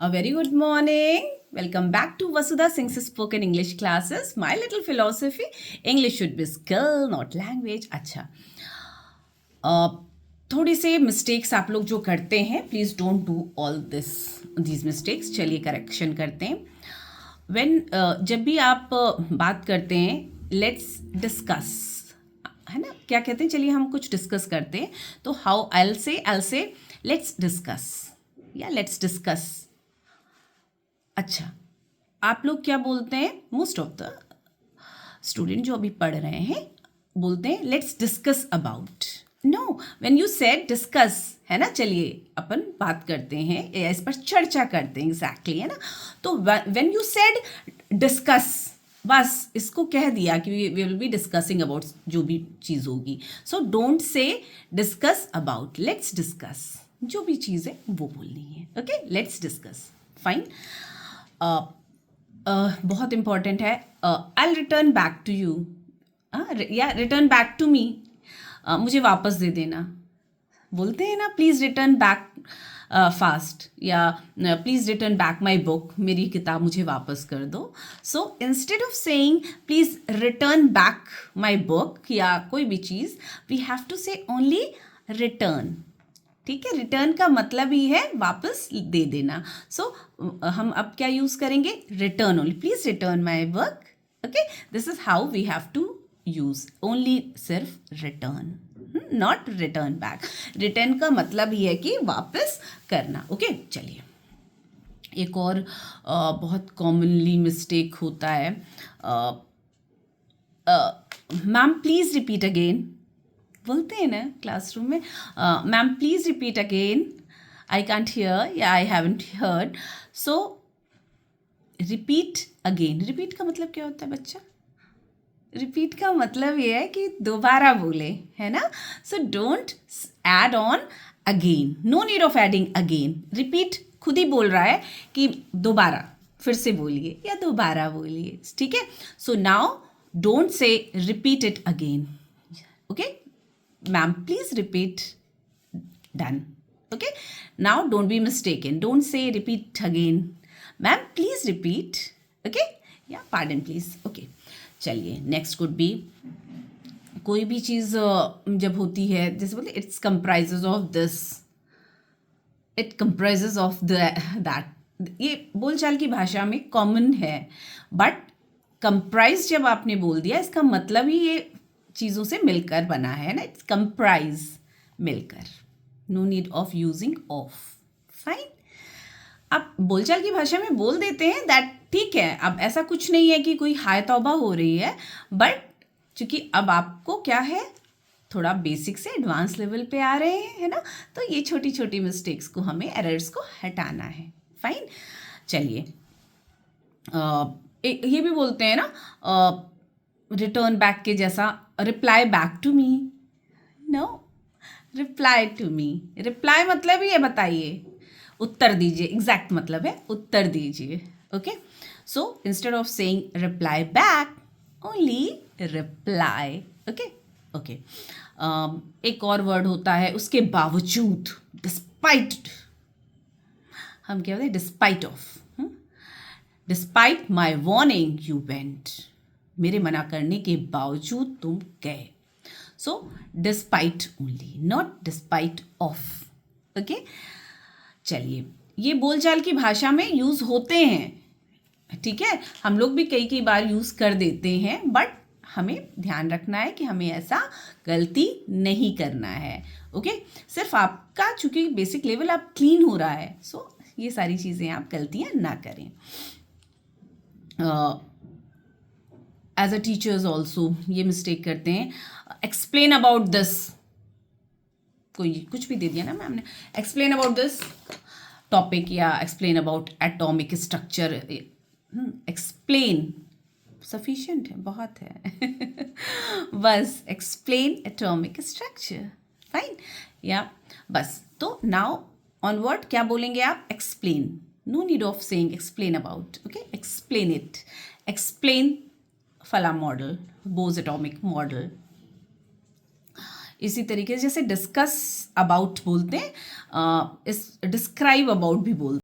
A very good morning. Welcome back to Vasudha Singh's spoken English classes. My little philosophy. English should be skill, not language. अच्छा थोड़ी से mistakes आप लोग जो करते हैं, please don't do all these mistakes. चलिए correction करते हैं. जब भी आप बात करते हैं, लेट्स डिस्कस, है ना, क्या कहते हैं, चलिए हम कुछ डिस्कस करते हैं. तो हाउ आई से लेट्स डिस्कस या लेट्स डिस्कस. अच्छा, आप लोग क्या बोलते हैं? मोस्ट ऑफ द स्टूडेंट जो अभी पढ़ रहे हैं बोलते हैं let's discuss about. No, when you said discuss, है ना, चलिए अपन बात करते हैं, इस पर चर्चा करते हैं. एग्जैक्टली, है ना. तो व्हेन यू सेड डिस्कस, बस इसको कह दिया कि we will be discussing about जो भी चीज़ होगी. So don't say discuss about, let's discuss. जो भी चीज़ है वो बोलनी है. Okay, let's discuss. फाइन. बहुत इंपॉर्टेंट है. I return back to you या रिटर्न बैक टू मी. मुझे वापस दे देना बोलते हैं ना. प्लीज़ रिटर्न बैक फास्ट, या please return back my book, मेरी किताब मुझे वापस कर दो. So instead of saying please return back my book या कोई भी चीज़, वी हैव टू से ओनली रिटर्न. ठीक है, रिटर्न का मतलब ही है वापस दे देना. सो हम अब क्या यूज़ करेंगे? Return only. Please return my book. Okay, this is how we have to use. Only सिर्फ return, not return back. Return का मतलब ही है कि वापस करना. ओके, चलिए. एक और बहुत कॉमनली मिस्टेक होता है. मैम प्लीज़ रिपीट अगेन बोलते हैं ना क्लासरूम में. Ma'am please repeat again, I can't hear या I haven't heard. So repeat again. Repeat का मतलब क्या होता है बच्चा? रिपीट का मतलब ये है कि दोबारा बोले, है ना. So don't add on again. No need of adding again. Repeat खुद ही बोल रहा है कि दोबारा, फिर से बोलिए या दोबारा बोलिए. ठीक है. So now don't say repeat it again. Okay, ma'am please repeat. Done. Okay, now don't be mistaken, don't say repeat again. Ma'am please repeat. Okay, yeah, pardon please. Okay, चलिए. next could be कोई भी चीज़ जब होती है, जैसे बोलते it's comprises of this, it comprises of that. ये बोलचाल की भाषा में कॉमन है, बट कंप्राइज जब आपने बोल दिया, इसका मतलब ही ये चीज़ों से मिलकर बना है ना. इट्स कंप्राइज, मिलकर. No need of using of. Fine. आप बोलचाल की भाषा में बोल देते हैं दैट, ठीक है. अब ऐसा कुछ नहीं है कि कोई हाय तौबा हो रही है, बट चूंकि अब आपको क्या है, थोड़ा बेसिक से एडवांस लेवल पे आ रहे हैं, है ना. तो ये छोटी छोटी मिस्टेक्स को, हमें एरर्स को हटाना है. फाइन. चलिए. ये भी बोलते हैं ना रिटर्न बैक के जैसा, reply back to me. No, reply to me. Reply मतलब ही है, बताइए, उत्तर दीजिए. एग्जैक्ट मतलब है उत्तर दीजिए. Okay, so instead of saying reply back, only reply. Okay okay. एक और वर्ड होता है उसके बावजूद, डिस्पाइट. हम क्या बोलते हैं? Despite of. Despite my warning you went. मेरे मना करने के बावजूद तुम गए. So despite only, not despite of. Okay, चलिए. ये बोलचाल की भाषा में यूज़ होते हैं, ठीक है. हम लोग भी कई बार यूज़ कर देते हैं, बट हमें ध्यान रखना है कि हमें ऐसा गलती नहीं करना है. ओके, सिर्फ आपका चूंकि बेसिक लेवल आप क्लीन हो रहा है, सो ये सारी चीज़ें आप गलतियाँ ना करें. एज अ टीचर्स ऑल्सो ये मिस्टेक करते हैं. एक्सप्लेन अबाउट दिस, कोई कुछ भी दे दिया ना मैम ने, एक्सप्लेन अबाउट दिस टॉपिक या explain about atomic structure. Explain sufficient है, बहुत है. बस एक्सप्लेन एटॉमिक स्ट्रक्चर. फाइन. या बस. तो नाउ ऑनवर्ड क्या बोलेंगे आप? Explain. No need of saying explain about. Okay, explain it. Explain फला मॉडल, बोज एटॉमिक मॉडल. इसी तरीके से जैसे डिस्कस अबाउट बोलते हैं, इस डिस्क्राइब अबाउट भी बोलते हैं.